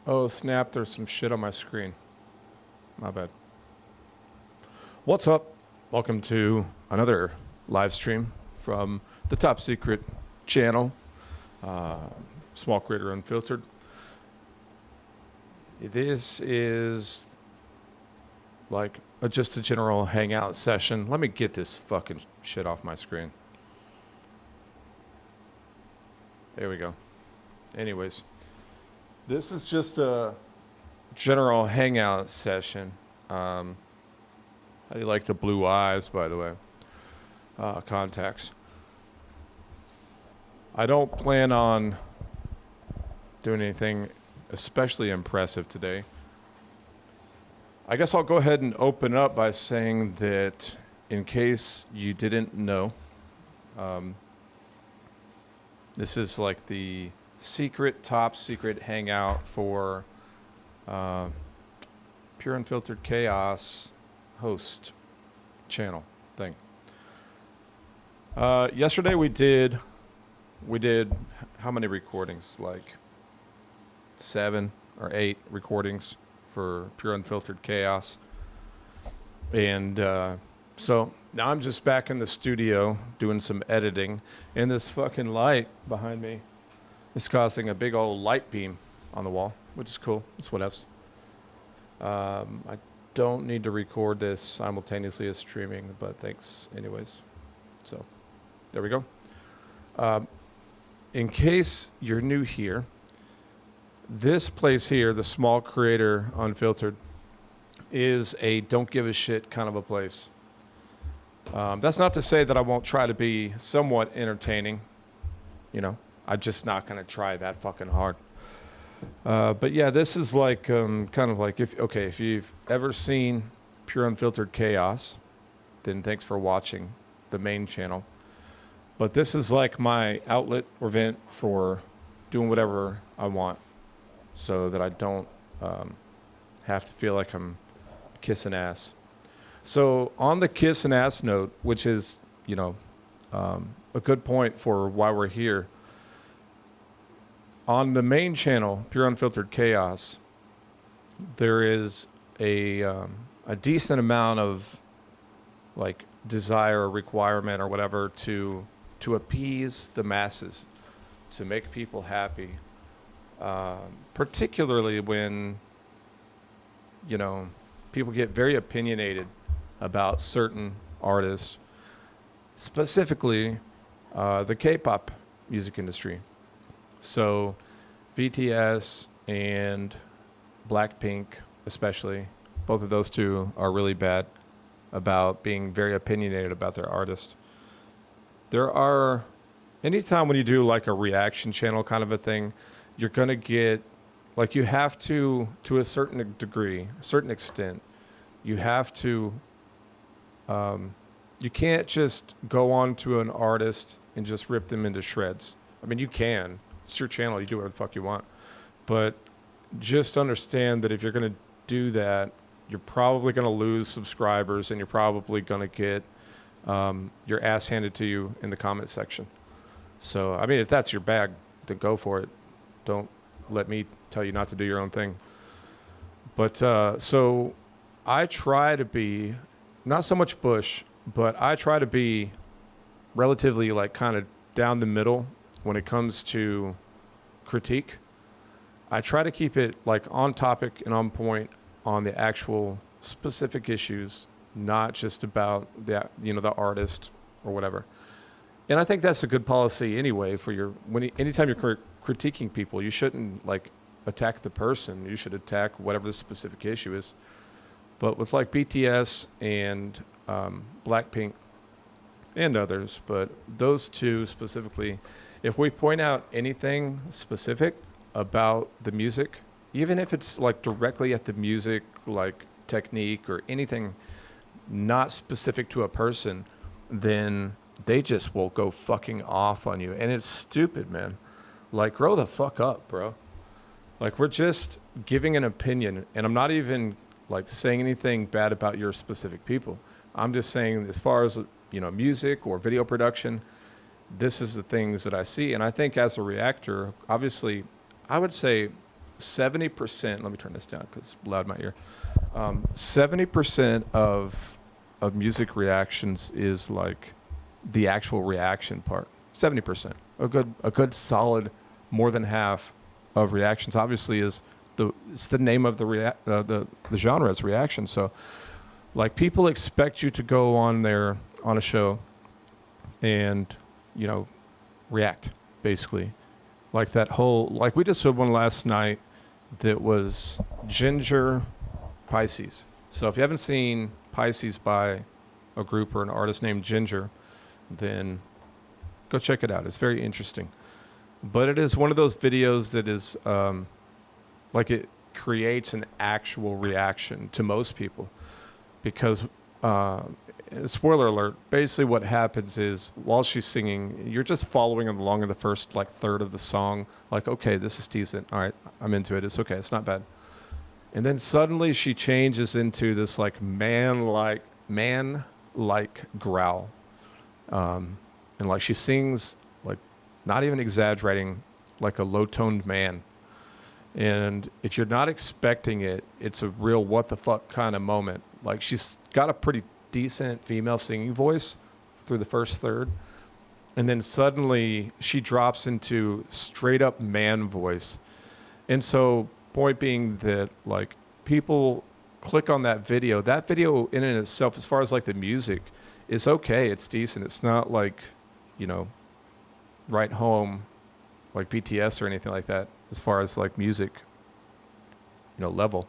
Oh, snap, there's some shit on my screen. My bad. What's up? Welcome to another live stream from the Top Secret channel, Small Creator Unfiltered. This is like just a general hangout session. Let me get this fucking shit off my screen. There we go. Anyways, this is just a general hangout session. How do you like the blue eyes, by the way? Contacts. I don't plan on doing anything especially impressive today. I guess I'll go ahead and open up by saying that in case you didn't know, this is like the top secret hangout for Pure Unfiltered Chaos host channel thing. Yesterday we did how many recordings? Like 7 or 8 recordings for Pure Unfiltered Chaos. And so now I'm just back in the studio doing some editing, and this fucking light behind me is causing a big old light beam on the wall, which is cool. It's whatevs. I don't need to record this simultaneously as streaming, but thanks anyways. So there we go. In case you're new here, this place here, the Small Creator Unfiltered, is a don't give a shit kind of a place. That's not to say that I won't try to be somewhat entertaining. You know, I'm just not going to try that fucking hard. But yeah, this is like kind of like if you've ever seen Pure Unfiltered Chaos, then thanks for watching the main channel. But this is like my outlet or vent for doing whatever I want, so that I don't have to feel like I'm kissing ass. So on the kissing ass note, which is, you know, a good point for why we're here, on the main channel, Pure Unfiltered Chaos, there is a decent amount of like desire or requirement or whatever to appease the masses, to make people happy, particularly when, you know, people get very opinionated about certain artists, specifically the K-pop music industry. So BTS and Blackpink especially, both of those two are really bad about being very opinionated about their artist. There are, anytime when you do like a reaction channel kind of a thing, you're going to get, like you have to a certain degree, a certain extent, you have to, you can't just go on to an artist and just rip them into shreds. I mean, you can. It's your channel. You do whatever the fuck you want. But just understand that if you're going to do that, you're probably going to lose subscribers, and you're probably going to get your ass handed to you in the comment section. So, I mean, if that's your bag, then go for it. Don't let me tell you not to do your own thing. But so I try to be, not so much Bush, but I try to be relatively like kind of down the middle when it comes to critique. I try to keep it like on topic and on point on the actual specific issues, not just about the, you know, the artist or whatever. And I think that's a good policy anyway for your, anytime you're critiquing people, you shouldn't like attack the person. You should attack whatever the specific issue is. But with like BTS and Blackpink and others, but those two specifically, if we point out anything specific about the music, even if it's like directly at the music, like technique or anything not specific to a person, then they just will go fucking off on you. And it's stupid, man. Like, grow the fuck up, bro. Like, we're just giving an opinion, and I'm not even like saying anything bad about your specific people. I'm just saying, as far as, you know, music or video production, this is the things that I see. And I think as a reactor, obviously, I would say 70%, let me turn this down because it's loud in my ear. 70% of music reactions is like the actual reaction part. 70%. A good solid more than half of reactions obviously is it's the name of the genre, it's reaction. So like people expect you to go on there on a show and, you know, react basically. Like that whole, like we just did one last night that was Ginger Pisces. So if you haven't seen Pisces by a group or an artist named Ginger, then go check it out. It's very interesting. But it is one of those videos that is like it creates an actual reaction to most people because spoiler alert, basically what happens is while she's singing, you're just following along in the first like third of the song, like, okay, this is decent. All right, I'm into it. It's okay. It's not bad. And then suddenly she changes into this like man-like growl. And like she sings like not even exaggerating, like a low-toned man. And if you're not expecting it, it's a real what the fuck kind of moment. Like she's got a pretty decent female singing voice through the first third. And then suddenly she drops into straight up man voice. And so point being that like people click on that video in and of itself, as far as like the music, is okay. It's decent. It's not like, you know, right home like BTS or anything like that as far as like music, you know, level.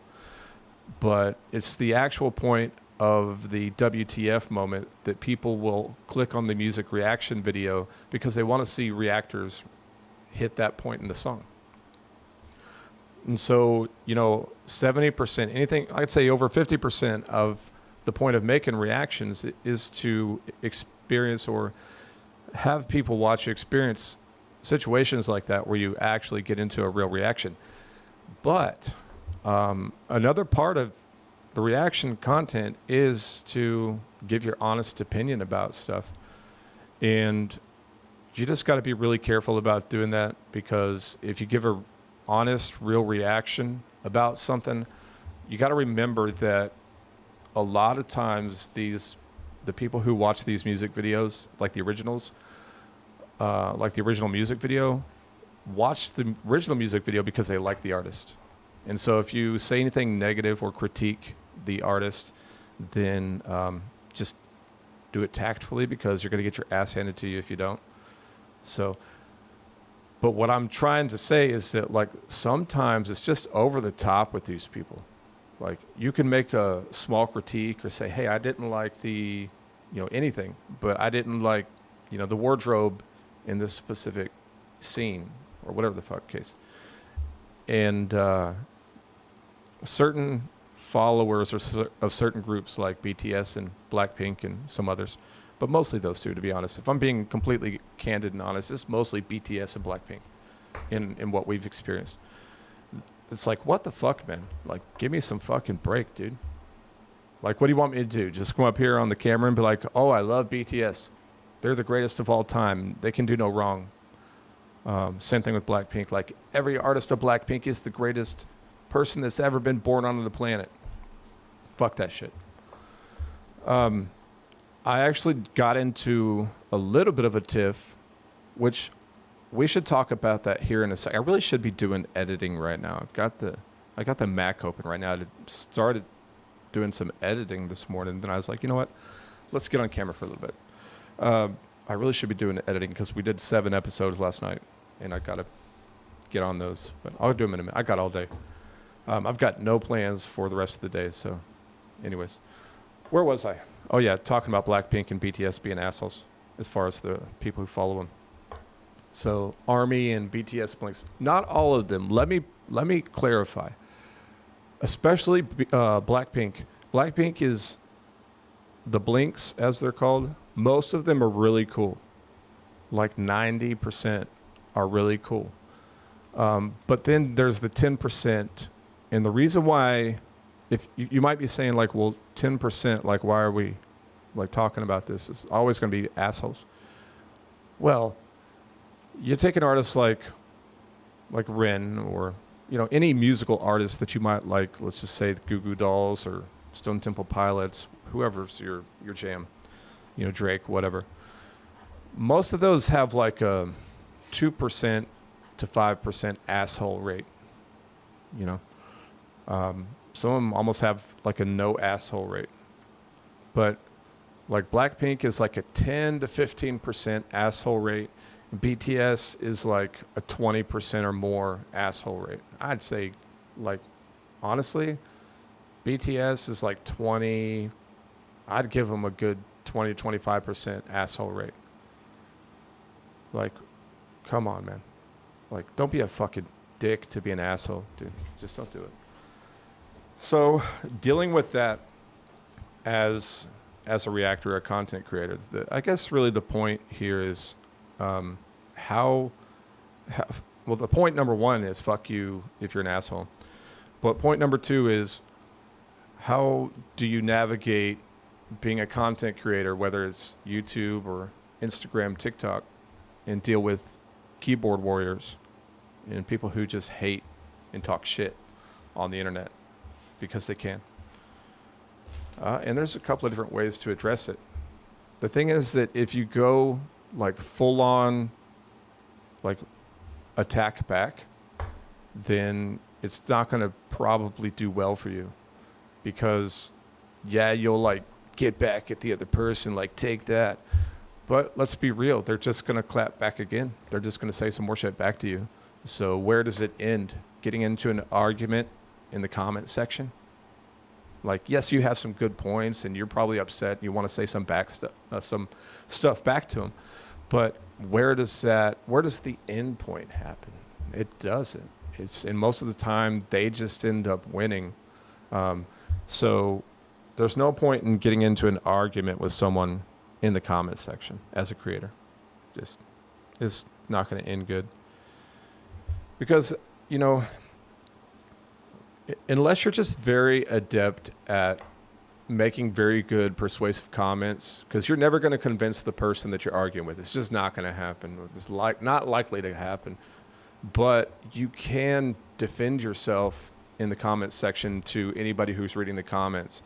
But it's the actual point of the WTF moment that people will click on the music reaction video because they want to see reactors hit that point in the song. And so, you know, 70%, anything, I'd say over 50% of the point of making reactions is to experience or have people watch you experience situations like that where you actually get into a real reaction. But another part of the reaction content is to give your honest opinion about stuff. And you just got to be really careful about doing that because if you give a honest, real reaction about something, you got to remember that a lot of times the people who watch these music videos, like the originals, like the original music video, watch the original music video because they like the artist. And so if you say anything negative or critique the artist, then just do it tactfully because you're going to get your ass handed to you if you don't. So, but what I'm trying to say is that like sometimes it's just over the top with these people. Like you can make a small critique or say, hey, I didn't like the, you know, anything, but I didn't like, you know, the wardrobe in this specific scene or whatever the fuck case. And certain followers of certain groups like BTS and Blackpink and some others, but mostly those two, to be honest. If I'm being completely candid and honest, it's mostly BTS and Blackpink in what we've experienced. It's like, what the fuck, man? Like, give me some fucking break, dude. Like, what do you want me to do? Just come up here on the camera and be like, oh, I love BTS. They're the greatest of all time. They can do no wrong. Same thing with Blackpink. Like, every artist of Blackpink is the greatest person that's ever been born onto the planet. Fuck that shit. I actually got into a little bit of a tiff, which we should talk about that here in a second. I really should be doing editing right now. I got the Mac open right now. I started doing some editing this morning. Then I was like, you know what? Let's get on camera for a little bit. I really should be doing editing because we did 7 episodes last night, and I got to get on those. But I'll do them in a minute. I got all day. I've got no plans for the rest of the day. So anyways, where was I? Oh, yeah, talking about Blackpink and BTS being assholes as far as the people who follow them. So ARMY and BTS blinks. Not all of them. Let me clarify. Especially Blackpink. Blackpink is the blinks, as they're called. Most of them are really cool. Like 90% are really cool. But then there's the 10%. And the reason why, if you might be saying like, well, 10%, like why are we like talking about this? It's always going to be assholes. Well, you take an artist like Rin or any musical artist that you might like, let's just say the Goo Goo Dolls or Stone Temple Pilots, whoever's your jam, Drake, whatever. Most of those have like a 2% to 5% asshole rate, you know. Some of them almost have like a no asshole rate. But like Blackpink is like a 10 to 15% asshole rate. And BTS is like a 20% or more asshole rate. I'd say, like, honestly, BTS is like 20. I'd give them a good 20 to 25% asshole rate. Like, come on, man. Like, don't be a fucking dick to be an asshole, dude. Just don't do it. So, dealing with that as a reactor, a content creator, I guess really the point here is well, the point number one is fuck you if you're an asshole. But point number two is, how do you navigate being a content creator, whether it's YouTube or Instagram, TikTok, and deal with keyboard warriors and people who just hate and talk shit on the internet because they can. And there's a couple of different ways to address it. The thing is that if you go like full on like attack back, then it's not going to probably do well for you, because yeah, you'll like get back at the other person, like take that. But let's be real, they're just going to clap back again. They're just going to say some more shit back to you. So where does it end? Getting into an argument in the comment section? Like, yes, you have some good points and you're probably upset. You want to say some stuff back to them. But where does the end point happen? It doesn't. And most of the time they just end up winning. So there's no point in getting into an argument with someone in the comment section as a creator. Just, it's not going to end good. Because, unless you're just very adept at making very good persuasive comments, because you're never going to convince the person that you're arguing with. It's just not going to happen. It's not likely to happen. But you can defend yourself in the comment section to anybody who's reading the comments.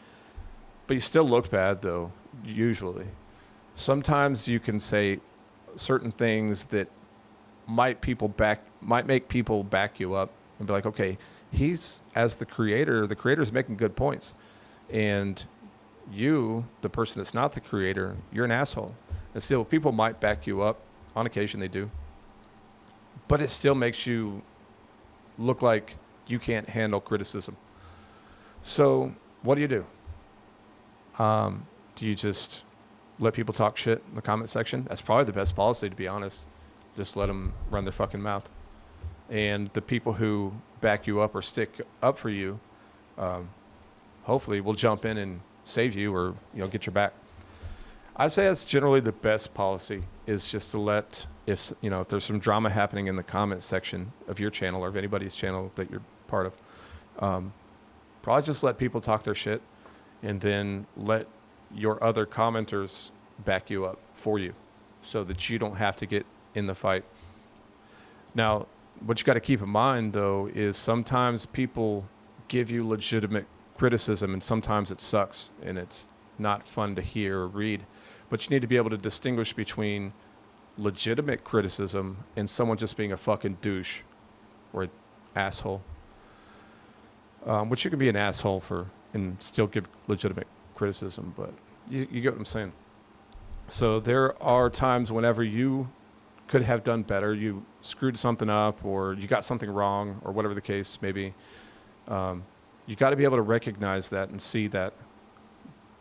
But you still look bad, though, usually. Sometimes you can say certain things that might make people back you up and be like, okay, he's, as the creator's making good points. And you, the person that's not the creator, you're an asshole. And still, people might back you up. On occasion, they do. But it still makes you look like you can't handle criticism. So what do? Do you just let people talk shit in the comment section? That's probably the best policy, to be honest. Just let them run their fucking mouth. And the people who back you up or stick up for you, hopefully will jump in and save you or, get your back. I'd say that's generally the best policy, is just to let, if there's some drama happening in the comment section of your channel or of anybody's channel that you're part of, probably just let people talk their shit and then let your other commenters back you up for you so that you don't have to get in the fight. Now, what you got to keep in mind, though, is sometimes people give you legitimate criticism and sometimes it sucks and it's not fun to hear or read. But you need to be able to distinguish between legitimate criticism and someone just being a fucking douche or an asshole. Which you can be an asshole for and still give legitimate criticism, but you get what I'm saying. So there are times whenever you could have done better, you screwed something up or you got something wrong or whatever the case may be. You got to be able to recognize that and see that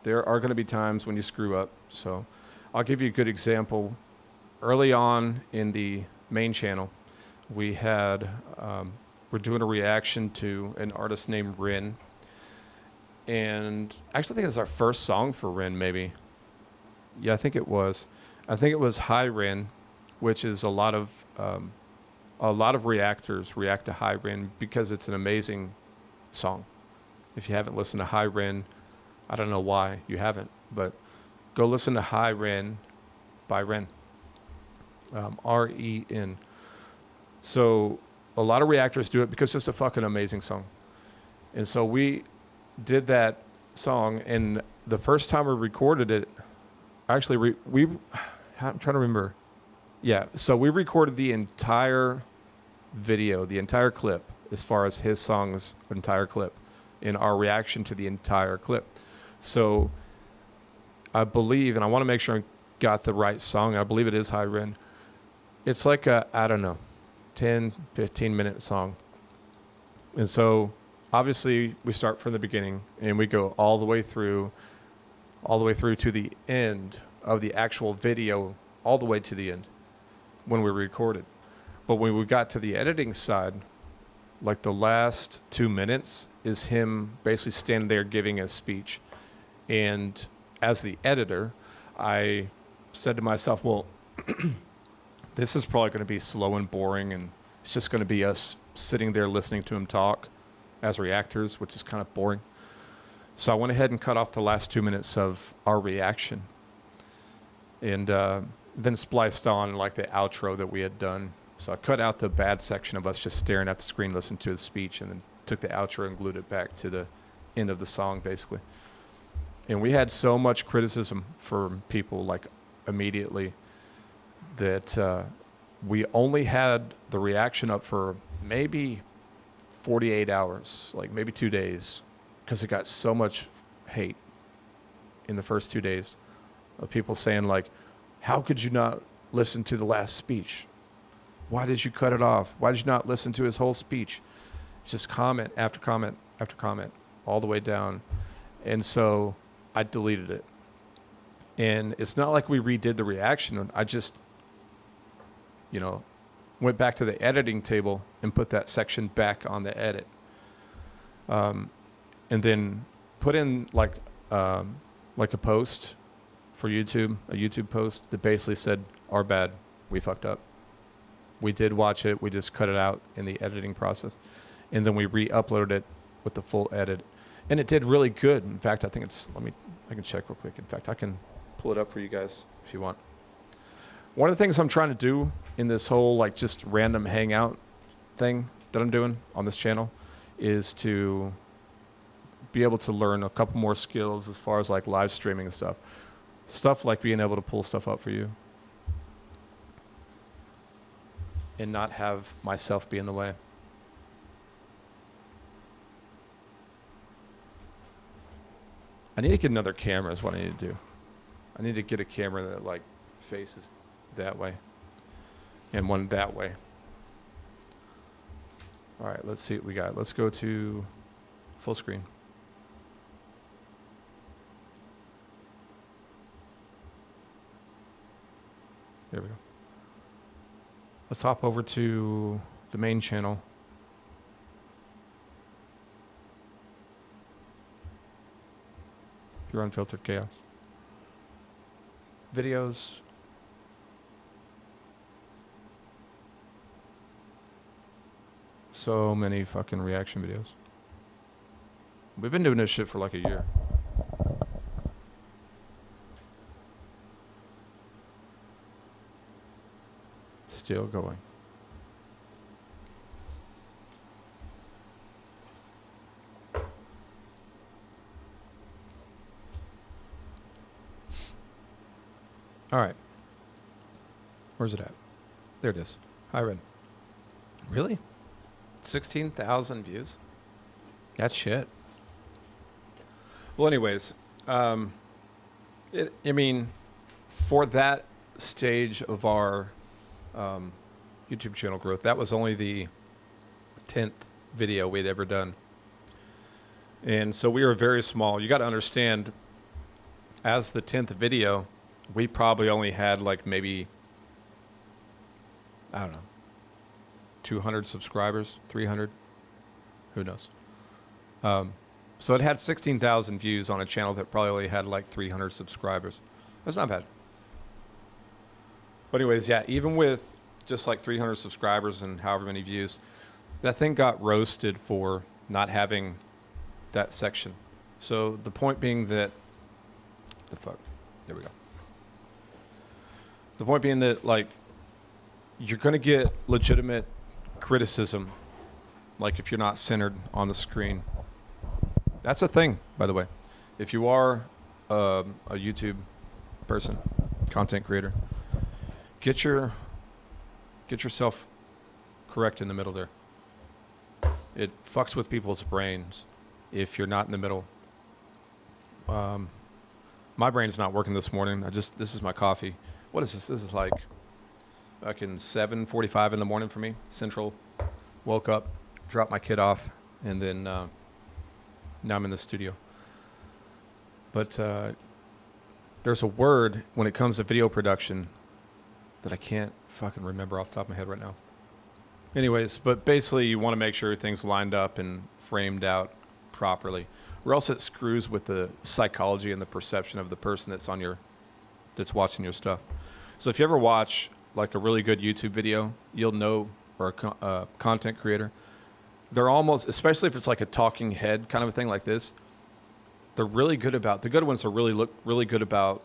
there are going to be times when you screw up. So I'll give you a good example. Early on in the main channel, we had, we're doing a reaction to an artist named Rin. And actually I think it was our first song for Rin, maybe. Yeah, I think it was. I think it was Hi Rin, which is a lot of reactors react to Hi Rin because it's an amazing song. If you haven't listened to Hi Rin, I don't know why you haven't, but go listen to Hi Rin by Rin, R-E-N. So a lot of reactors do it because it's a fucking amazing song. And so we did that song, and the first time we recorded it, actually I'm trying to remember. Yeah, so we recorded the entire video, the entire clip, as far as his song's entire clip, in our reaction to the entire clip. So I believe, and I want to make sure I got the right song, I believe it is High Ren. It's like a, I don't know, 10, 15 minute song. And so obviously we start from the beginning and we go all the way through to the end of the actual video, all the way to the end when we recorded. But when we got to the editing side, like the last 2 minutes is him basically standing there giving a speech. And as the editor, I said to myself, well, this is probably going to be slow and boring, and it's just going to be us sitting there listening to him talk as reactors, which is kind of boring. So I went ahead and cut off the last 2 minutes of our reaction, and then spliced on like the outro that we had done. So I cut out the bad section of us just staring at the screen, listening to his speech, and then took the outro and glued it back to the end of the song, basically. And we had so much criticism from people, like, immediately, that we only had the reaction up for maybe 48 hours, like maybe 2 days, because it got so much hate in the first 2 days of people saying, like, how could you not listen to the last speech? Why did you cut it off? Why did you not listen to his whole speech? It's just comment after comment after comment all the way down. And so I deleted it. And it's not like we redid the reaction. I just, went back to the editing table and put that section back on the edit. And then put in like a post for YouTube, a YouTube post that basically said, our bad, we fucked up. We did watch it, we just cut it out in the editing process. And then we re-uploaded it with the full edit. And it did really good. In fact, I think I can check real quick. In fact, I can pull it up for you guys if you want. One of the things I'm trying to do in this whole like just random hangout thing that I'm doing on this channel is to be able to learn a couple more skills as far as like live streaming and stuff. Stuff like being able to pull stuff up for you and not have myself be in the way. I need to get another camera is what I need to do. I need to get a camera that like faces that way and one that way. All right, let's see what we got. Let's go to full screen. There we go. Let's hop over to the main channel. Pure Unfiltered Chaos. Videos. So many fucking reaction videos. We've been doing this shit for like a year. Still going. All right. Where's it at? There it is. Hi, Red. Really? 16,000 views? That's shit. Well, anyways, for that stage of our YouTube channel growth, that was only the 10th video we'd ever done. And so we were very small. You got to understand, as the 10th video, we probably only had like maybe, I don't know, 200 subscribers, 300, who knows. So it had 16,000 views on a channel that probably only had like 300 subscribers. That's not bad. But anyways, yeah, even with just like 300 subscribers and however many views, that thing got roasted for not having that section. So the point being that, there we go. The point being that like, you're going to get legitimate criticism, like if you're not centered on the screen. That's a thing, by the way. If you are a YouTube person, content creator, get yourself correct in the middle there. It fucks with people's brains if you're not in the middle. My brain's not working this morning. This is my coffee. What is this? This is like fucking 7:45 in the morning for me, Central. Woke up, dropped my kid off, and then now I'm in the studio. But there's a word when it comes to video production that I can't fucking remember off the top of my head right now. Anyways, but basically you want to make sure everything's lined up and framed out properly, or else it screws with the psychology and the perception of the person that's watching your stuff. So if you ever watch like a really good YouTube video, you'll know, or a content creator, they're almost, especially if it's like a talking head kind of a thing like this, they're really good about, the good ones are really good about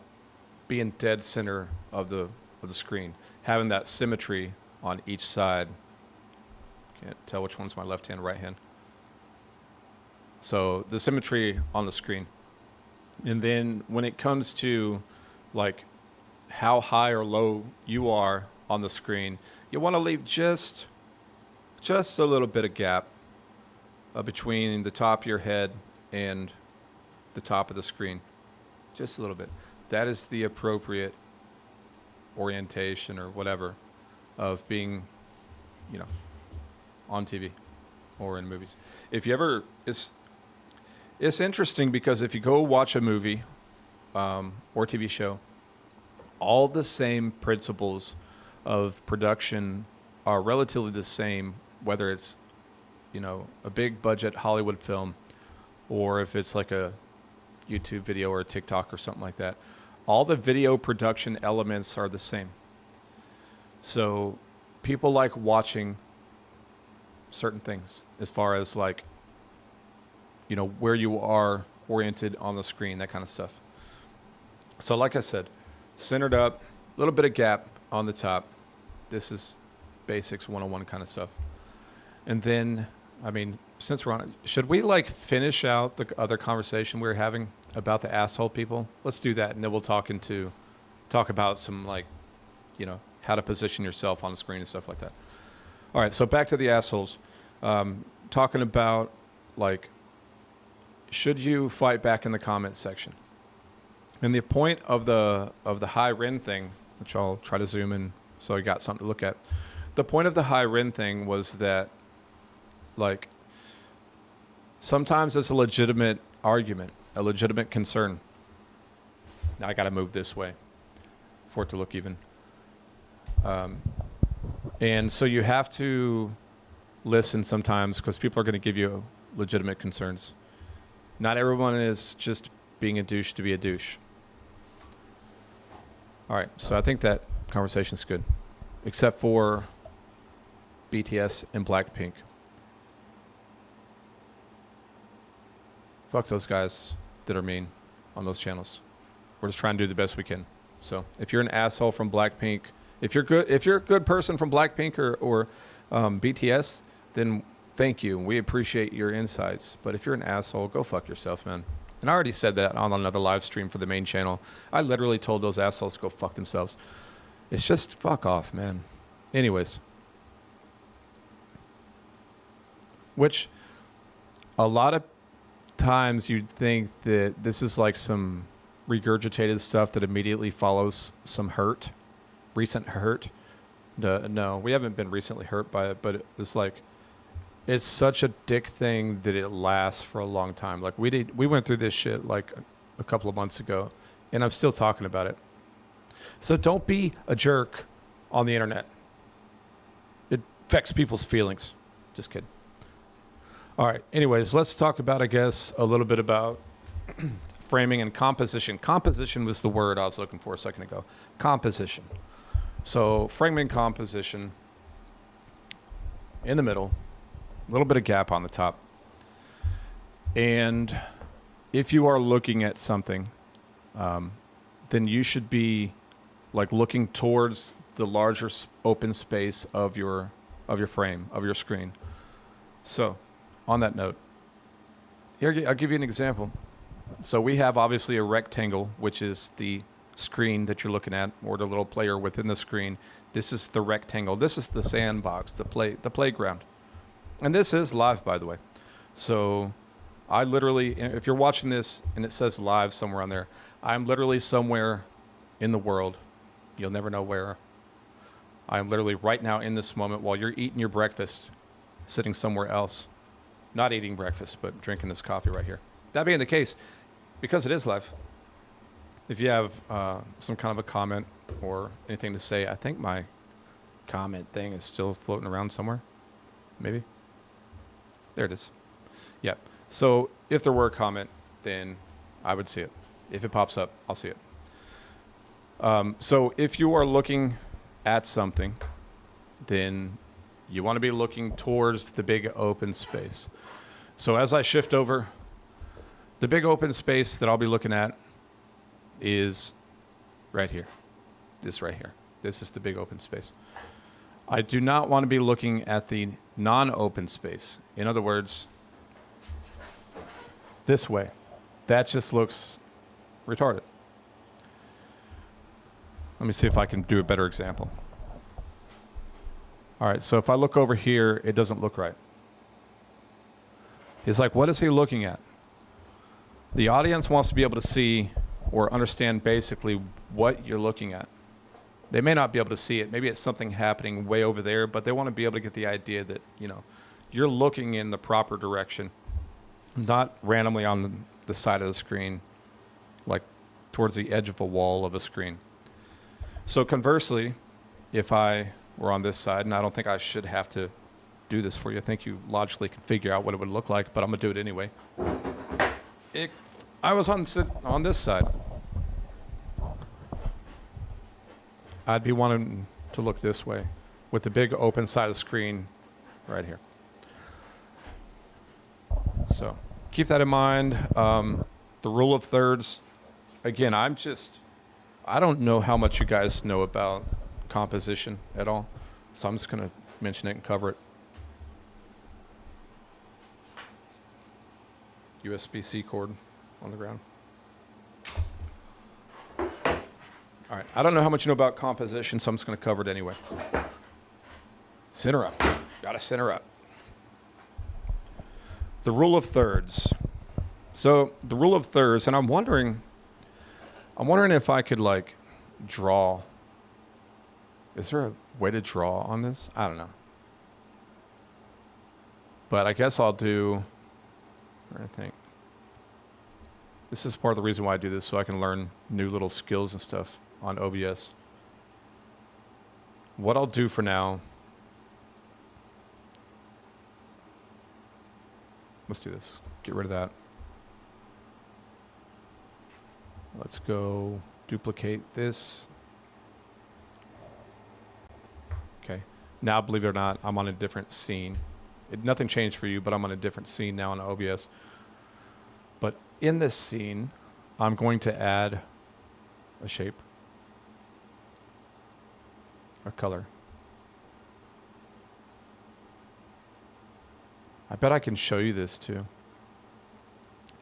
being dead center of the screen, having that symmetry on each side. Can't tell which one's my left hand, right hand. So the symmetry on the screen. And then when it comes to like how high or low you are on the screen, you want to leave just a little bit of gap between the top of your head and the top of the screen. Just a little bit. That is the appropriate orientation or whatever of being, on TV or in movies. If you ever, it's interesting because if you go watch a movie or TV show, all the same principles of production are relatively the same, whether it's, a big budget Hollywood film or if it's like a YouTube video or a TikTok or something like that. All the video production elements are the same. So people like watching certain things as far as like, where you are oriented on the screen, that kind of stuff. So like I said, centered up, a little bit of gap on the top. This is basics 101 kind of stuff. And then, since we're on it, should we like finish out the other conversation we were having about the asshole people? Let's do that. And then we'll talk about some like, how to position yourself on the screen and stuff like that. All right. So back to the assholes, talking about like, should you fight back in the comment section? And the point of the high Ren thing, which I'll try to zoom in so I got something to look at. The point of the high Ren thing was that like sometimes it's a legitimate argument, a legitimate concern. Now I got to move this way for it to look even. And so you have to listen sometimes because people are going to give you legitimate concerns. Not everyone is just being a douche to be a douche. All right, so I think that conversation's good, except for BTS and Blackpink. Fuck those guys that are mean on those channels. We're just trying to do the best we can. So if you're an asshole from Blackpink, if you're a good person from Blackpink or BTS, then thank you. We appreciate your insights. But if you're an asshole, go fuck yourself, man. And I already said that on another live stream for the main channel. I literally told those assholes to go fuck themselves. It's just fuck off, man. Anyways. Which a lot of times you'd think that this is like some regurgitated stuff that immediately follows some hurt, recent hurt. No, we haven't been recently hurt by it, but it's like, it's such a dick thing that it lasts for a long time. Like we went through this shit like a couple of months ago, and I'm still talking about it. So don't be a jerk on the internet. It affects people's feelings. Just kidding. All right. Anyways, let's talk about, I guess, a little bit about framing and composition. Composition was the word I was looking for a second ago. Composition. So framing and composition in the middle. A little bit of gap on the top. And if you are looking at something, then you should be like looking towards the larger open space of your of your frame, of your screen. So, on that note, here I'll give you an example. So we have obviously a rectangle, which is the screen that you're looking at, or the little player within the screen. This is the rectangle. This is the sandbox, the playground. And this is live, by the way. So I literally, if you're watching this and it says live somewhere on there, I'm literally somewhere in the world. You'll never know where. I'm literally right now in this moment while you're eating your breakfast, sitting somewhere else. Not eating breakfast, but drinking this coffee right here. That being the case, because it is live, if you have some kind of a comment or anything to say, I think my comment thing is still floating around somewhere. Maybe. There it is. Yep. So if there were a comment, then I would see it. If it pops up, I'll see it. So if you are looking at something, then you want to be looking towards the big open space. So as I shift over, the big open space that I'll be looking at is right here. This right here. This is the big open space. I do not want to be looking at the non-open space. In other words, this way. That just looks retarded. Let me see if I can do a better example. All right, so if I look over here, it doesn't look right. He's like, what is he looking at? The audience wants to be able to see or understand basically what you're looking at. They may not be able to see it. Maybe it's something happening way over there, but they want to be able to get the idea that, you know, you're looking in the proper direction, not randomly on the side of the screen, like towards the edge of a wall of a screen. So conversely, if I were on this side, and I don't think I should have to do this for you. I think you logically can figure out what it would look like, but I'm going to do it anyway. If I was on this side, I'd be wanting to look this way with the big open side of the screen right here. So keep that in mind. The rule of thirds. Again, I don't know how much you guys know about composition at all, so I'm just going to mention it and cover it. USB-C cord on the ground. All right, I don't know how much you know about composition, so I'm just going to cover it anyway. Center up. Got to center up. The rule of thirds. So the rule of thirds, and I'm wondering if I could like draw. Is there a way to draw on this? I don't know. But I guess I'll do, I think. This is part of the reason why I do this, so I can learn new little skills and stuff on OBS. What I'll do for now, let's do this. Get rid of that. Let's go duplicate this. Okay. Now, believe it or not, I'm on a different scene. Nothing changed for you, but I'm on a different scene now on OBS. But in this scene, I'm going to add a shape, a color. I bet I can show you this too.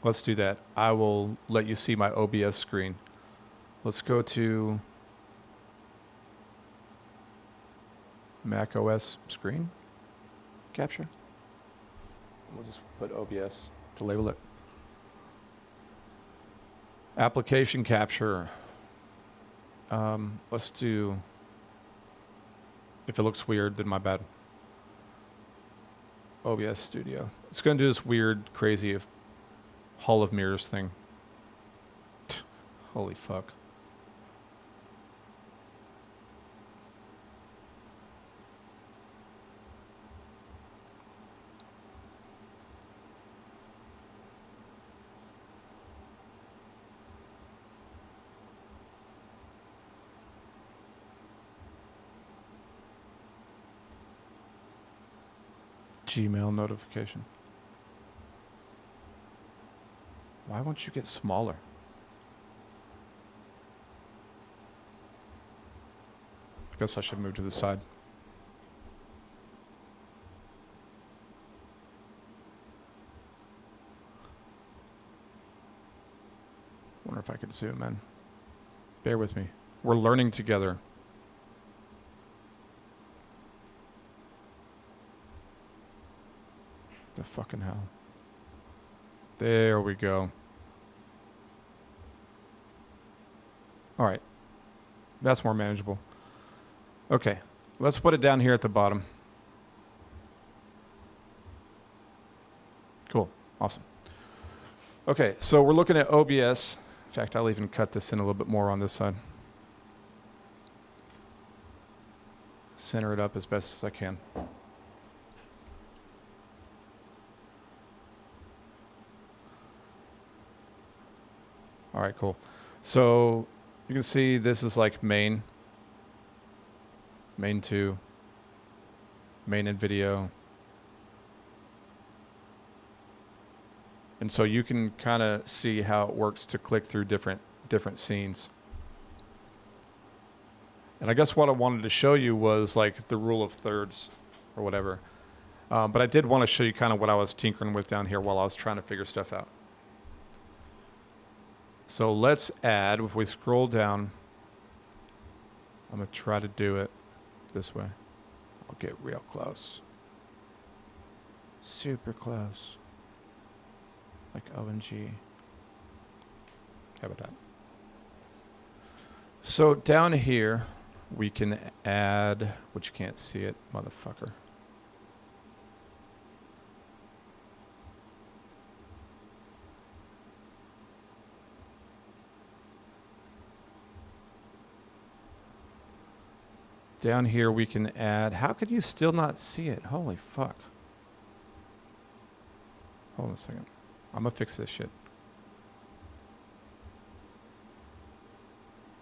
Let's do that. I will let you see my OBS screen. Let's go to Mac OS screen capture. We'll just put OBS to label it. Application capture. Let's do, if it looks weird, then my bad. OBS Studio. It's going to do this weird, crazy Hall of Mirrors thing. Holy fuck. Gmail notification. Why won't you get smaller? I guess I should move to the side. if I could zoom in. Bear with me. We're learning together. The fucking hell. There we go. All right. That's more manageable. Okay. Let's put it down here at the bottom. Cool. Awesome. Okay. So we're looking at OBS. In fact, I'll even cut this in a little bit more on this side. Center it up as best as I can. All right, cool. So you can see this is like main 2, main and video. And so you can kind of see how it works to click through different scenes. And I guess what I wanted to show you was like the rule of thirds or whatever. But I did want to show you kind of what I was tinkering with down here while I was trying to figure stuff out. So let's add, if we scroll down, I'm going to try to do it this way. I'll get real close. Super close. Like ONG. How about that? So down here, we can add, which you can't see it, motherfucker. Down here we can add, how could you still not see it? Holy fuck. Hold on a second. I'm gonna fix this shit.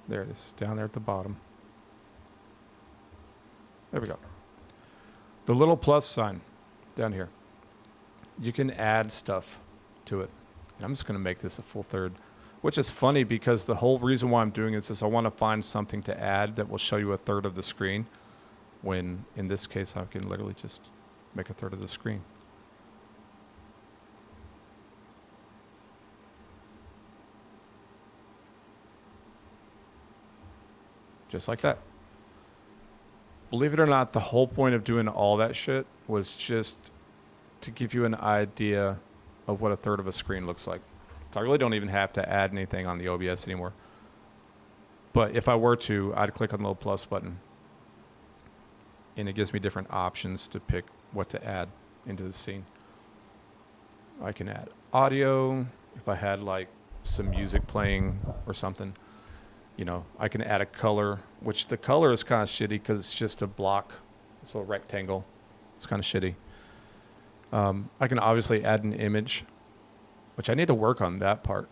There it is, down there at the bottom. There we go. The little plus sign down here. You can add stuff to it. And I'm just gonna make this a full third. Which is funny because the whole reason why I'm doing this is I want to find something to add that will show you a third of the screen. When in this case, I can literally just make a third of the screen. Just like that. Believe it or not, the whole point of doing all that shit was just to give you an idea of what a third of a screen looks like. So I really don't even have to add anything on the OBS anymore. But if I were to, I'd click on the little plus button. And it gives me different options to pick what to add into the scene. I can add audio. If I had like some music playing or something, you know, I can add a color, which the color is kind of shitty because it's just a block. It's a rectangle. It's kind of shitty. I can obviously add an image, which I need to work on that part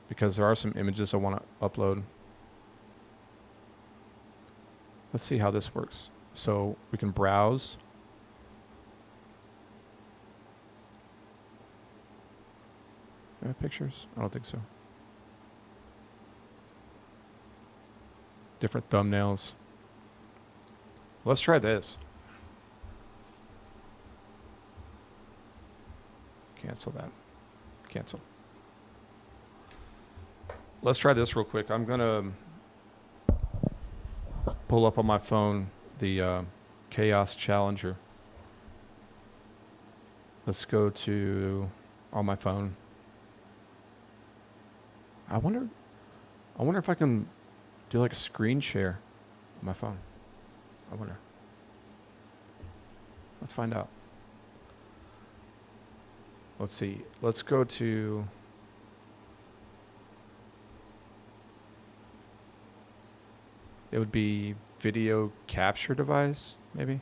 because there are some images I want to upload. Let's see how this works. So we can browse. Do I have pictures? I don't think so. Different thumbnails. Let's try this. Cancel that. Cancel. Let's try this real quick. I'm going to pull up on my phone the Chaos Challenger. Let's go to on my phone. I wonder if I can do like a screen share on my phone. I wonder. Let's find out. Let's see. Let's go to it would be video capture device, maybe.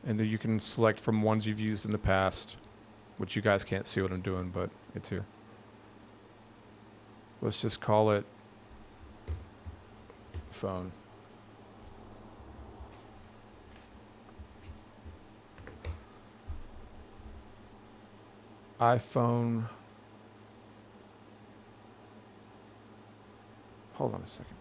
And then you can select from ones you've used in the past, which you guys can't see what I'm doing, but it's here. Let's just call it phone. iPhone. Hold on a second.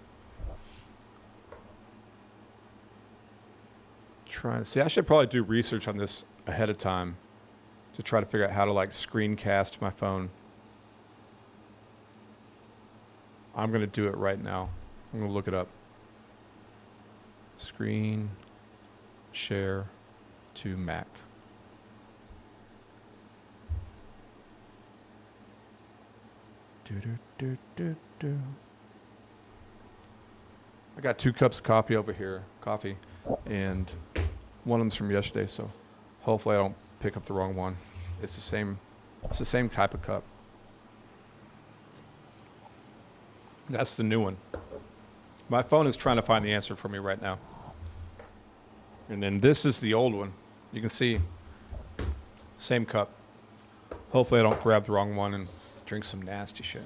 Trying to see. I should probably do research on this ahead of time to try to figure out how to like screencast my phone. I'm going to do it right now. I'm going to look it up. Screen share to Mac. I got 2 cups of coffee over here, and one of them's from yesterday, so hopefully I don't pick up the wrong one. It's the same type of cup. That's the new one. My phone is trying to find the answer for me right now. And then this is the old one. You can see, same cup. Hopefully I don't grab the wrong one and drink some nasty shit.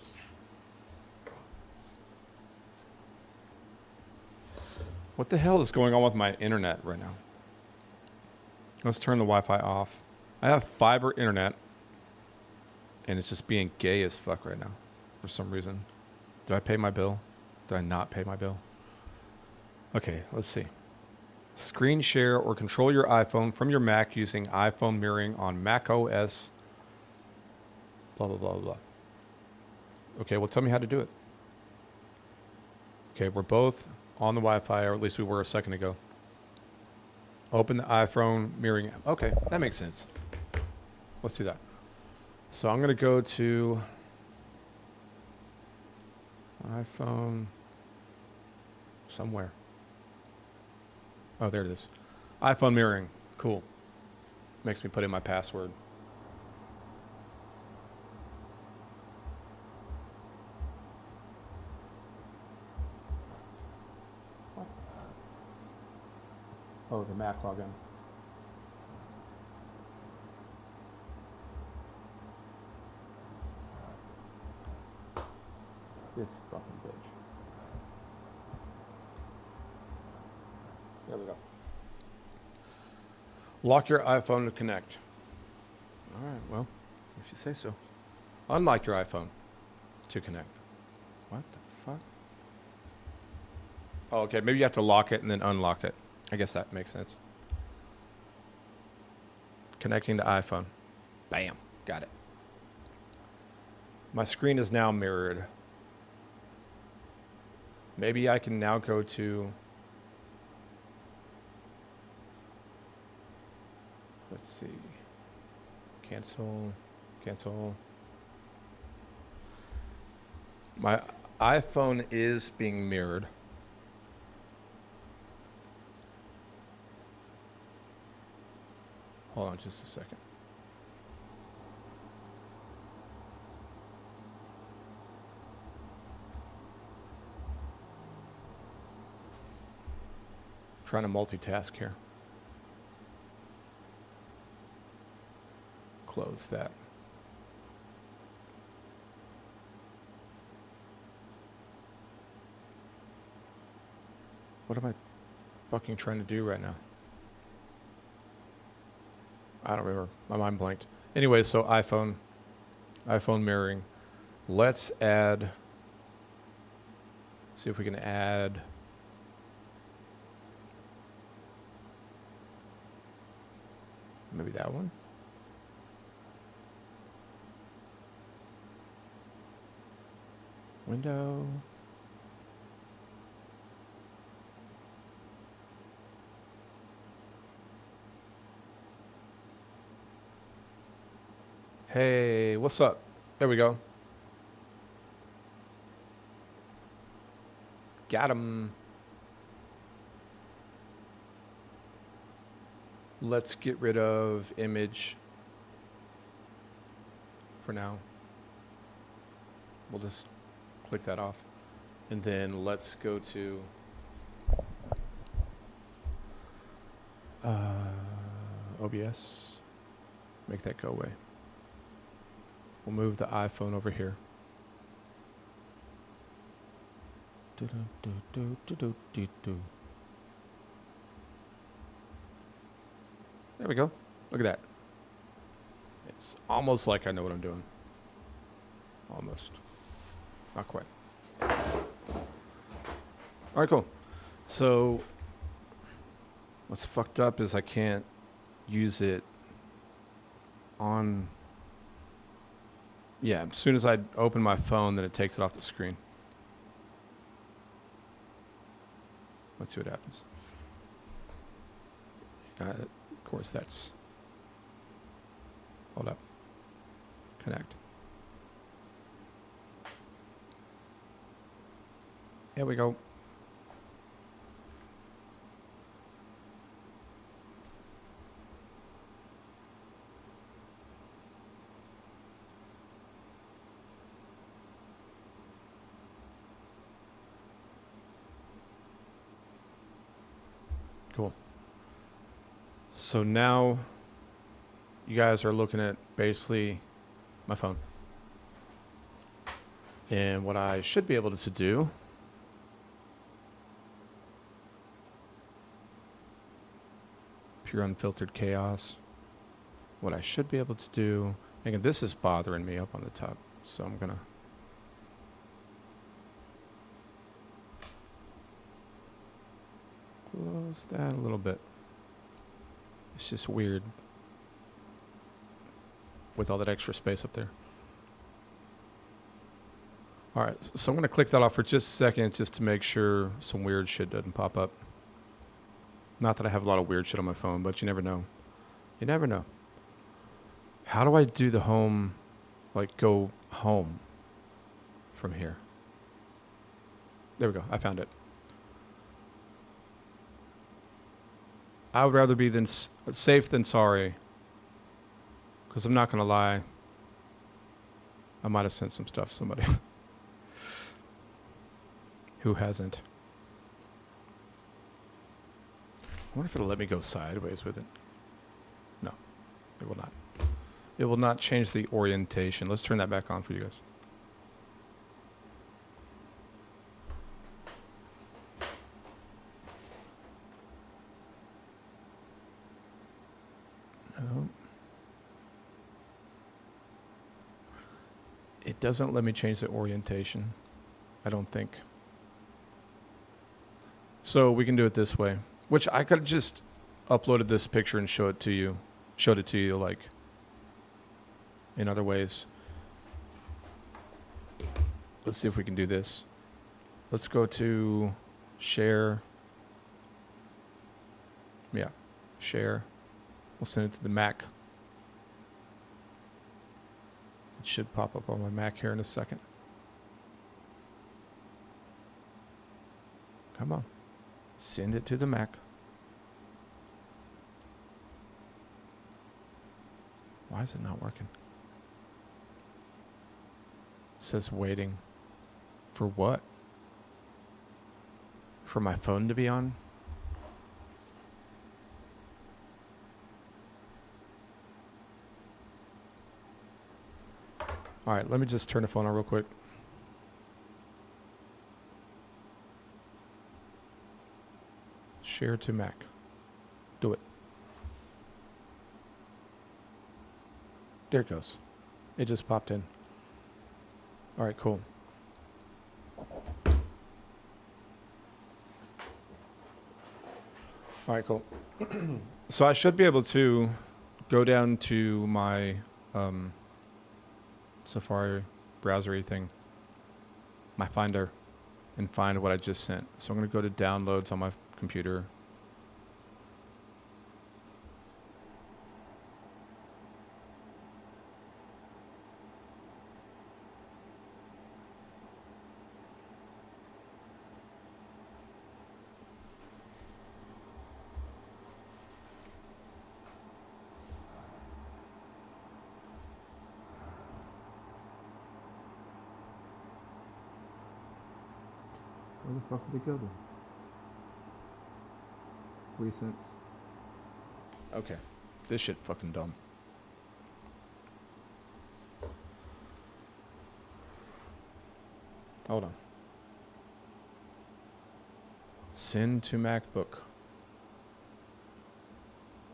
What the hell is going on with my internet right now? Let's turn the Wi-Fi off. I have fiber internet, and it's just being gay as fuck right now for some reason. Did I pay my bill? Did I not pay my bill? Okay, let's see. Screen share or control your iPhone from your Mac using iPhone mirroring on Mac OS. Blah, blah, blah, blah. Okay, well, tell me how to do it. Okay, we're both on the Wi-Fi, or at least we were a second ago. Open the iPhone mirroring app. Okay, that makes sense. Let's do that. So I'm going to go to iPhone somewhere. Oh, there it is. iPhone mirroring. Cool. Makes me put in my password. What? Oh, the Mac login. This fucking bitch. There we go. Lock your iPhone to connect. All right, well, if you say so. Unlock your iPhone to connect. What the fuck? Oh, okay, maybe you have to lock it and then unlock it. I guess that makes sense. Connecting to iPhone. Bam, got it. My screen is now mirrored. Maybe I can now go to, let's see, cancel. My iPhone is being mirrored. Hold on just a second. Trying to multitask here. Close that. What am I fucking trying to do right now? I don't remember. My mind blanked. Anyway, so iPhone mirroring. Let's add, see if we can add maybe that one. Window. Hey, what's up? There we go. Got him. Let's get rid of image for now. We'll just click that off. And then let's go to OBS. Make that go away. We'll move the iPhone over here. There we go. Look at that. It's almost like I know what I'm doing. Almost. Not quite. All right, cool. So what's fucked up is I can't use it on. Yeah, as soon as I open my phone, then it takes it off the screen. Let's see what happens. Of course, that's... Hold up. Connect. Here we go. Cool. So now you guys are looking at basically my phone. And what I should be able to do pure unfiltered chaos. What I should be able to do, again, this is bothering me up on the top, so I'm gonna close that a little bit. It's just weird with all that extra space up there. All right, so I'm going to click that off for just a second just to make sure some weird shit doesn't pop up. Not that I have a lot of weird shit on my phone, but you never know. You never know. How do I do the home, like go home from here? There we go. I found it. I would rather be safe than sorry. Because I'm not going to lie. I might have sent some stuff to somebody. Who hasn't? I wonder if it'll let me go sideways with it. No, it will not. It will not change the orientation. Let's turn that back on for you guys. No. It doesn't let me change the orientation, I don't think. So we can do it this way, which I could have just uploaded this picture and showed it to you like in other ways. Let's see if we can do this. Let's go to share. Yeah, share. We'll send it to the Mac. It should pop up on my Mac here in a second. Come on. Send it to the Mac. Why is it not working? It says waiting. For what? For my phone to be on? All right, let me just turn the phone on real quick. Share to Mac. Do it. There it goes. It just popped in. All right, cool. All right, cool. So I should be able to go down to my Safari browser thing, my Finder, and find what I just sent. So I'm going to go to downloads on my computer. Where the fuck did it go then? Recents. Okay. This shit fucking dumb. Hold on. Send to MacBook.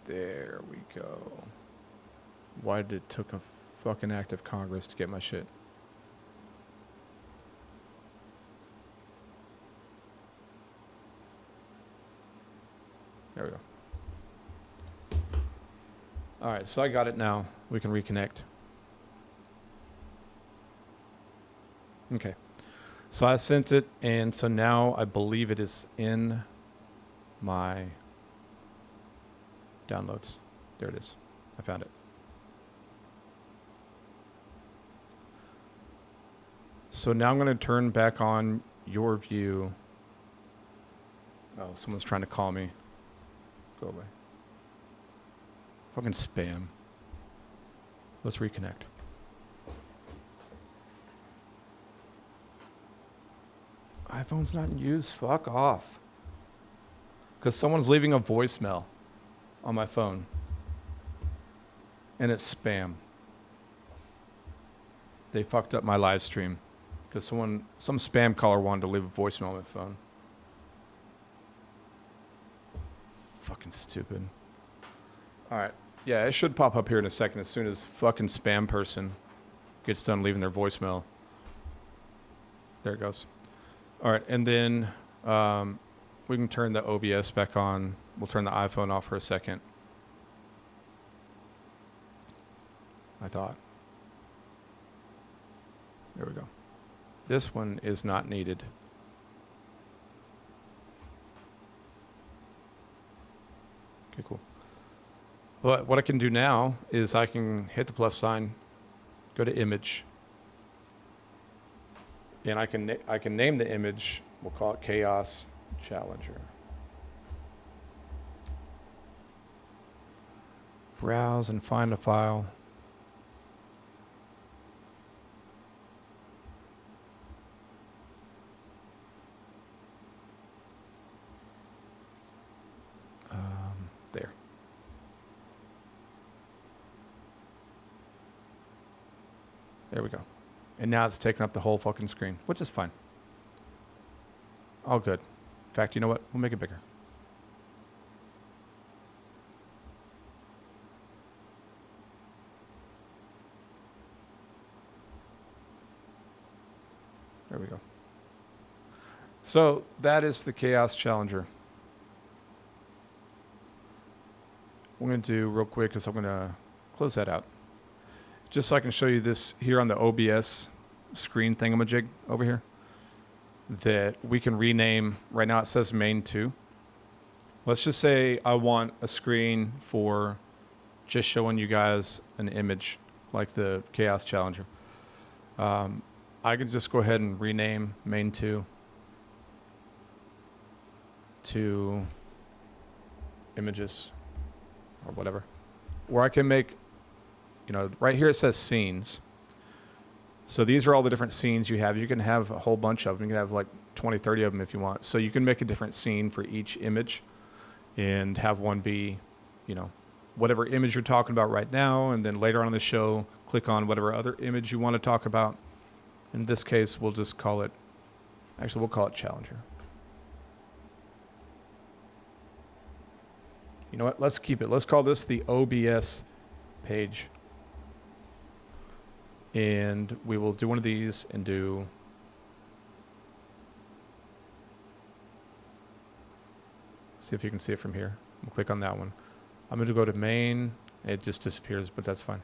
There we go. Why did it took a fucking act of Congress to get my shit? There we go. All right, so I got it now. We can reconnect. Okay. So I sent it, and so now I believe it is in my downloads. There it is. I found it. So now I'm going to turn back on your view. Oh, someone's trying to call me. Go away. Fucking spam. Let's reconnect. iPhone's not in use. Fuck off. Because someone's leaving a voicemail on my phone. And it's spam. They fucked up my live stream. Because some spam caller wanted to leave a voicemail on my phone. Fucking stupid. Alright. Yeah, it should pop up here in a second as soon as fucking spam person gets done leaving their voicemail. There it goes. Alright, and then we can turn the OBS back on. We'll turn the iPhone off for a second. I thought. There we go. This one is not needed. Okay, cool. But what I can do now is I can hit the plus sign, go to image, and I can name the image. We'll call it Chaos Challenger. Browse and find a file. There. There we go. And now it's taking up the whole fucking screen, which is fine. All good. In fact, you know what? We'll make it bigger. There we go. So that is the Chaos Challenger. What I'm going to do real quick is I'm going to close that out. Just so I can show you this here on the OBS screen thingamajig over here that we can rename. Right now it says main 2. Let's just say I want a screen for just showing you guys an image like the Chaos Challenger. I can just go ahead and rename main 2 to images or whatever. Or I can make, you know, right here it says scenes. So these are all the different scenes you have. You can have a whole bunch of them. You can have like 20, 30 of them if you want. So you can make a different scene for each image and have one be, you know, whatever image you're talking about right now. And then later on in the show, click on whatever other image you want to talk about. In this case, we'll just call it, actually we'll call it Challenger. You know what? Let's keep it. Let's call this the OBS page. And we will do one of these and do see if you can see it from here. We'll click on that one. I'm going to go to main. It just disappears, but that's fine.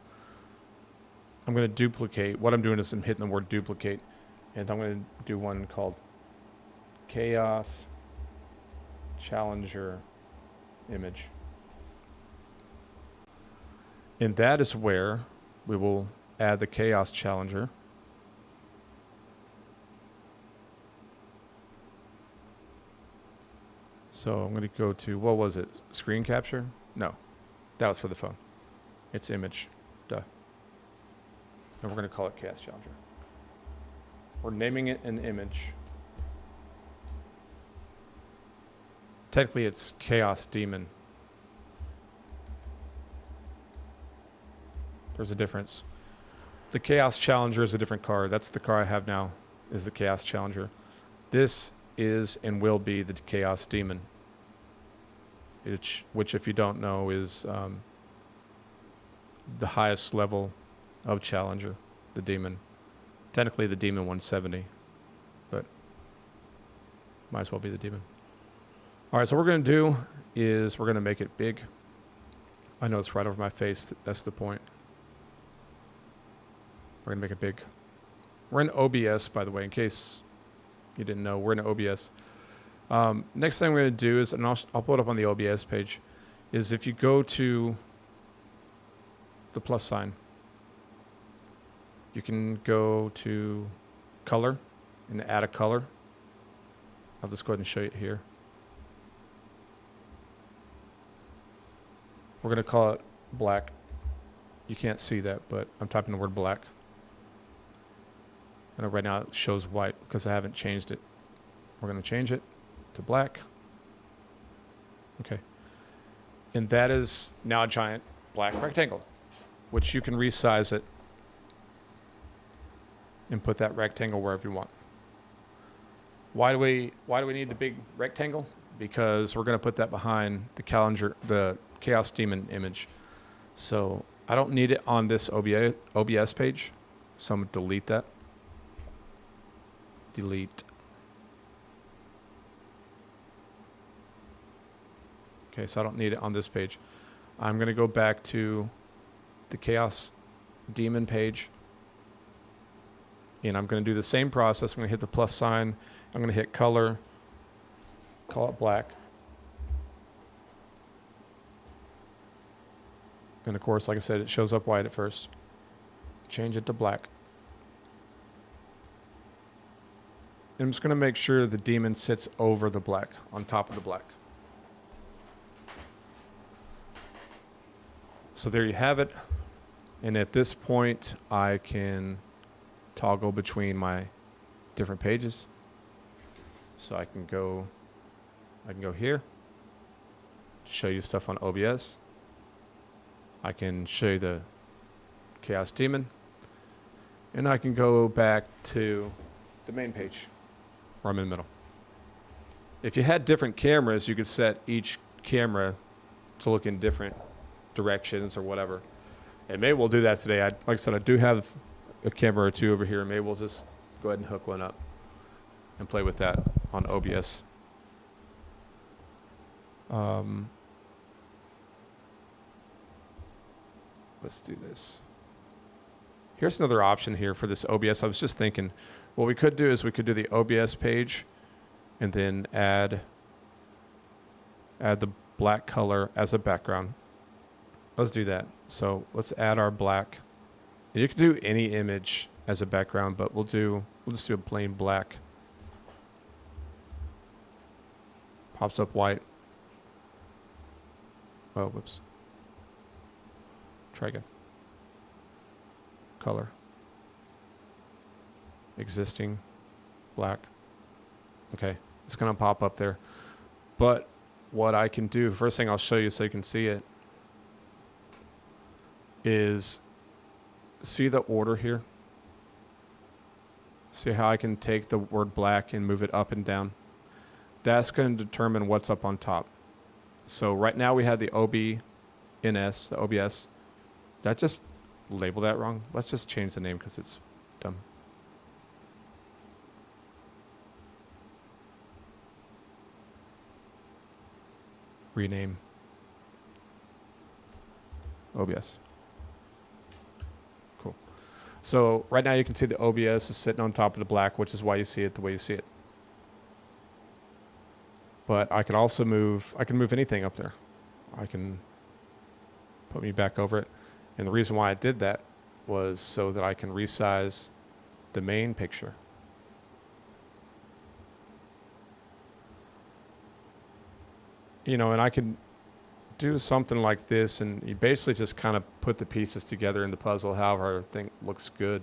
I'm going to duplicate. What I'm doing is I'm hitting the word duplicate. And I'm going to do one called Chaos Challenger image. And that is where we will add the Chaos Challenger. So I'm going to go to, what was it? Screen capture? No, that was for the phone. It's image. Duh. And we're going to call it Chaos Challenger. We're naming it an image. Technically, it's Chaos Demon. There's a difference. The Chaos Challenger is a different car. That's the car I have now, is the Chaos Challenger. This is and will be the Chaos Demon, which if you don't know, is the highest level of Challenger, the Demon. Technically the Demon 170, but might as well be the Demon. All right, so what we're going to do is we're going to make it big. I know it's right over my face. That's the point. We're going to make it big. We're in OBS, by the way, in case you didn't know. We're in OBS. Next thing we're going to do is, and I'll pull it up on the OBS page, is if you go to the plus sign, you can go to color and add a color. I'll just go ahead and show you it here. We're going to call it black. You can't see that, but I'm typing the word black. I know right now it shows white because I haven't changed it. We're going to change it to black. Okay. And that is now a giant black rectangle, which you can resize it and put that rectangle wherever you want. Why do we need the big rectangle? Because we're going to put that behind the Chaos Demon image. So I don't need it on this OBS page. So I'm going to delete that. Delete. Okay, so I don't need it on this page. I'm going to go back to the Chaos Demon page. And I'm going to do the same process. I'm going to hit the plus sign. I'm going to hit color. Call it black. And of course, like I said, it shows up white at first. Change it to black. And I'm just going to make sure the demon sits over the black, on top of the black. So there you have it. And at this point, I can toggle between my different pages. So I can go here, show you stuff on OBS. I can show you the Chaos Demon. And I can go back to the main page where I'm in the middle. If you had different cameras, you could set each camera to look in different directions or whatever. And maybe we'll do that today. Like I said, I do have a camera or two over here. Maybe we'll just go ahead and hook one up and play with that on OBS. Let's do this. Here's another option here for this OBS. I was just thinking, what we could do is we could do the OBS page and then add the black color as a background. Let's do that. So let's add our black. And you can do any image as a background, but we'll just do a plain black. Pops up white. Oh, whoops. Try again. Color. Existing. Black. Okay. It's going to pop up there. But what I can do, first thing I'll show you so you can see it, is see the order here? See how I can take the word black and move it up and down? That's going to determine what's up on top. So right now we have the OBNS, the OBS. Did I just label that wrong? Let's just change the name because it's dumb. Rename. OBS. Cool. So right now you can see the OBS is sitting on top of the black, which is why you see it the way you see it. But I can also move anything up there. I can put me back over it. And the reason why I did that was so that I can resize the main picture. You know, and I can do something like this, and you basically just kind of put the pieces together in the puzzle however I think looks good,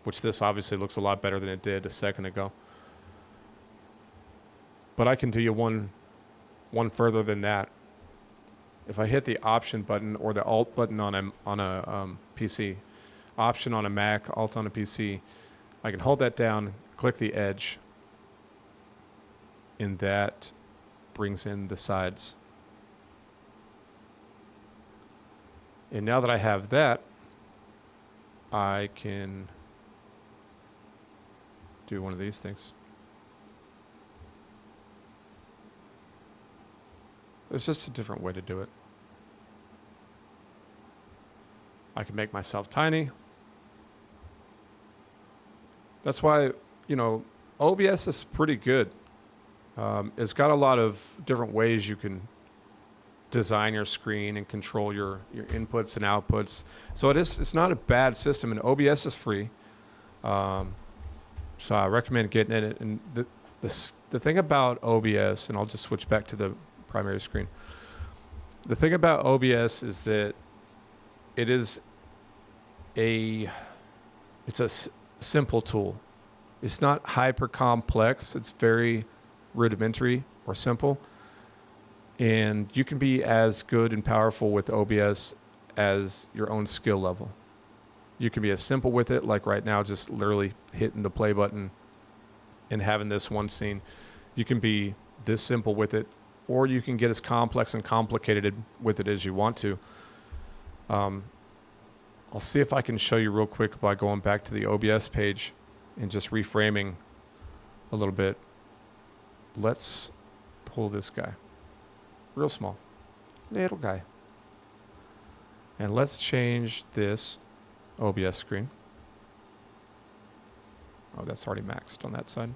which this obviously looks a lot better than it did a second ago. But I can do you one further than that. If I hit the Option button or the Alt button on a PC, Option on a Mac, Alt on a PC, I can hold that down, click the edge, and that brings in the sides. And now that I have that, I can do one of these things. There's just a different way to do it. I can make myself tiny. That's why, you know, OBS is pretty good. It's got a lot of different ways you can design your screen and control your inputs and outputs. So it's not a bad system, and OBS is free. So I recommend getting it. And the thing about OBS, and I'll just switch back to the primary screen. The thing about OBS is that it's a simple tool. It's not hyper complex. It's very rudimentary or simple. And you can be as good and powerful with OBS as your own skill level. You can be as simple with it, like right now, just literally hitting the play button and having this one scene. You can be this simple with it, or you can get as complex and complicated with it as you want to. I'll see if I can show you real quick by going back to the OBS page and just reframing a little bit. Let's pull this guy. Real small. Little guy. And let's change this OBS screen. Oh, that's already maxed on that side.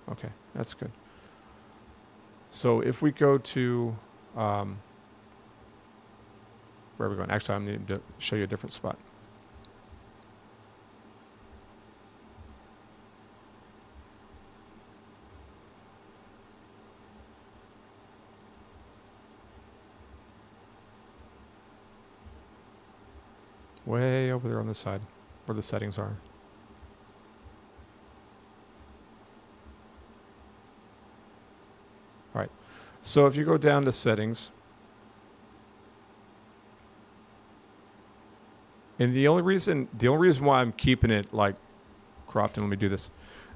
Okay, that's good. So if we go to, where are we going? Actually, I'm going to show you a different spot. Way over there on the side where the settings are. All right. So if you go down to settings, and the only reason why I'm keeping it like cropped in, let me do this.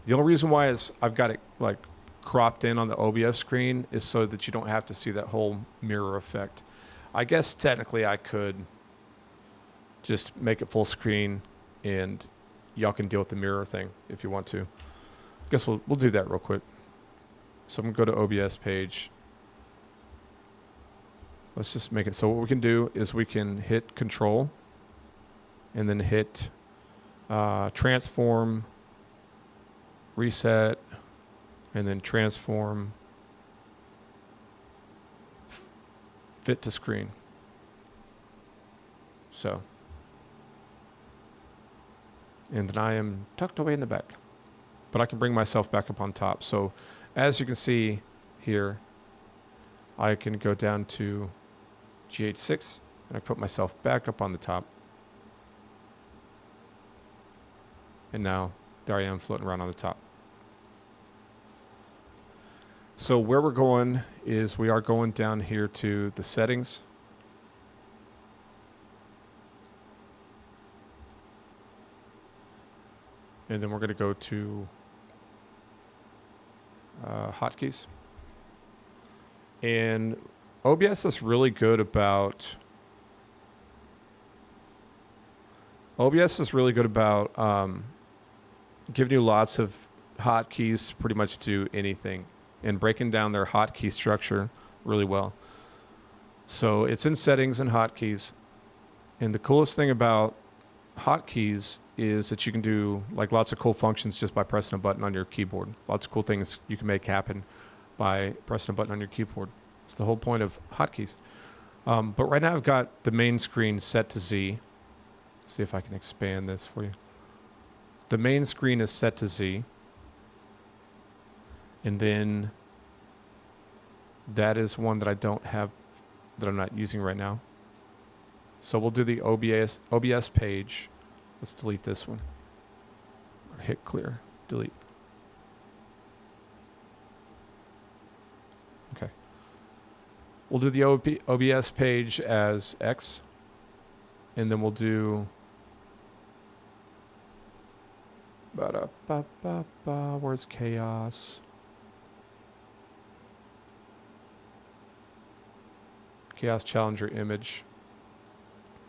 The only reason why I've got it like cropped in on the OBS screen is so that you don't have to see that whole mirror effect. I guess technically I could just make it full screen and y'all can deal with the mirror thing if you want to. I guess we'll do that real quick. So I'm going to go to OBS page. Let's just make it. So what we can do is we can hit Control and then hit Transform, Reset, and then Transform, Fit to Screen. So. And then I am tucked away in the back. But I can bring myself back up on top. So as you can see here, I can go down to GH6 and I put myself back up on the top. And now there I am floating around on the top. So where we're going is we are going down here to the settings. And then we're going to go to hotkeys. And OBS is really good about giving you lots of hotkeys pretty much to anything and breaking down their hotkey structure really well. So it's in settings and hotkeys. And the coolest thing about hotkeys is that you can do like lots of cool functions just by pressing a button on your keyboard. Lots of cool things you can make happen by pressing a button on your keyboard. It's the whole point of hotkeys. But right now I've got the main screen set to Z. See if I can expand this for you. The main screen is set to Z. And then that is one that I don't have, that I'm not using right now. So we'll do the OBS page. Let's delete this one. Or hit clear, delete. Okay. We'll do the OBS page as X. And then we'll do where's chaos? Chaos Challenger image.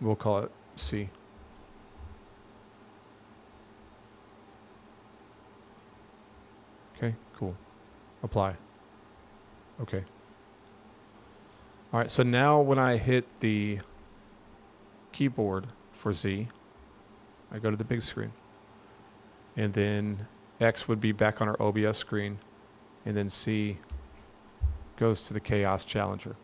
We'll call it C. Okay, cool. Apply. Okay. All right, so now when I hit the keyboard for Z, I go to the big screen. And then X would be back on our OBS screen. And then C goes to the Chaos Challenger.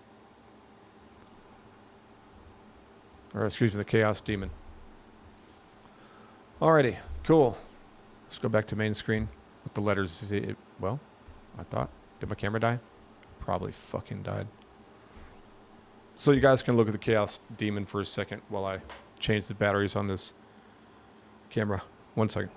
Or excuse me, the Chaos Demon. Alrighty, cool. Let's go back to main screen with the letters Z. Well, I thought. Did my camera die? Probably fucking died. So you guys can look at the Chaos Demon for a second while I change the batteries on this camera. 1 second.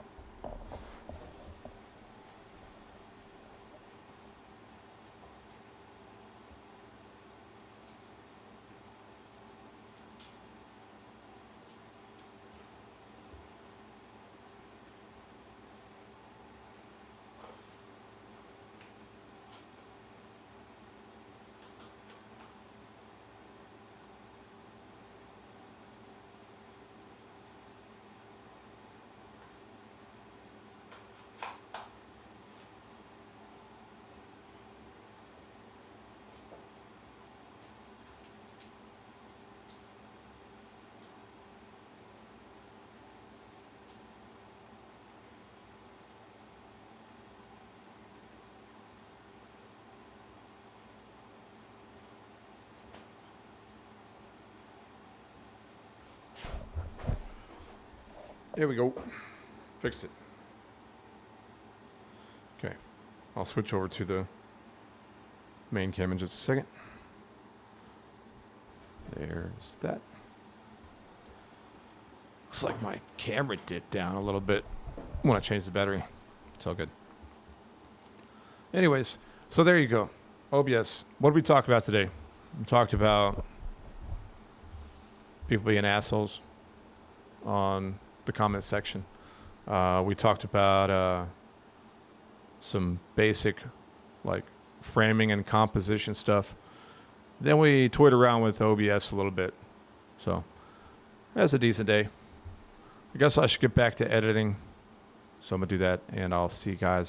There we go. Fixed it. Okay. I'll switch over to the main cam in just a second. There's that. Looks like my camera dipped down a little bit when I changed the battery. It's all good. Anyways, so there you go. OBS. What did we talk about today? We talked about people being assholes on the comment section. We talked about some basic like framing and composition stuff. Then we toyed around with OBS a little bit. So that's a decent day. I guess I should get back to editing. So I'm going to do that, and I'll see you guys